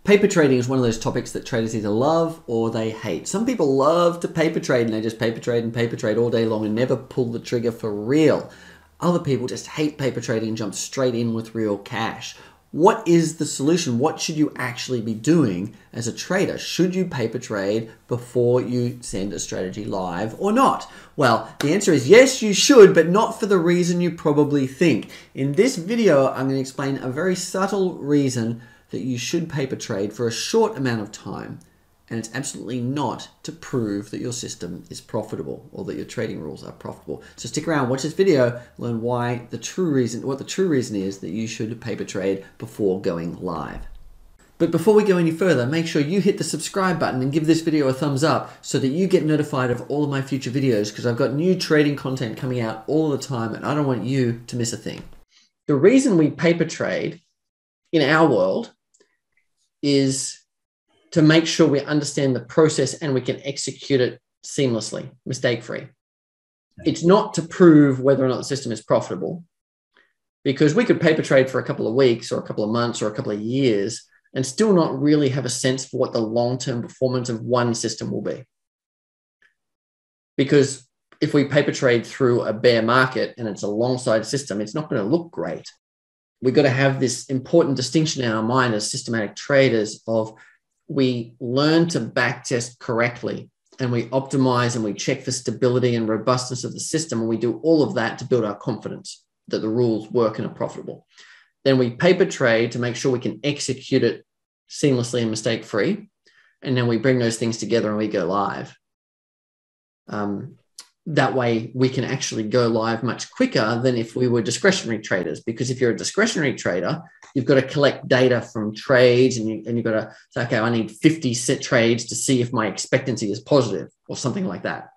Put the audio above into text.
Paper trading is one of those topics that traders either love or they hate. Some people love to paper trade and they just paper trade all day long and never pull the trigger for real. Other people just hate paper trading and jump straight in with real cash. What is the solution? What should you actually be doing as a trader? Should you paper trade before you send a strategy live or not? Well, the answer is yes, you should, but not for the reason you probably think. In this video, I'm going to explain a very subtle reason that you should paper trade for a short amount of time, and it's absolutely not to prove that your system is profitable or that your trading rules are profitable. So stick around, watch this video, learn what the true reason is that you should paper trade before going live. But before we go any further, make sure you hit the subscribe button and give this video a thumbs up so that you get notified of all of my future videos, because I've got new trading content coming out all the time and I don't want you to miss a thing. The reason we paper trade in our world is to make sure we understand the process and we can execute it seamlessly, mistake-free. It's not to prove whether or not the system is profitable, because we could paper trade for a couple of weeks or a couple of months or a couple of years and still not really have a sense for what the long-term performance of one system will be. Because if we paper trade through a bear market and it's a long-side system, it's not going to look great. We've got to have this important distinction in our mind as systematic traders of we learn to backtest correctly and we optimize and we check for stability and robustness of the system. And we do all of that to build our confidence that the rules work and are profitable. Then we paper trade to make sure we can execute it seamlessly and mistake-free. And then we bring those things together and we go live. That way we can actually go live much quicker than if we were discretionary traders. Because if you're a discretionary trader, you've got to collect data from trades and you've got to say, okay, I need 50 set trades to see if my expectancy is positive or something like that.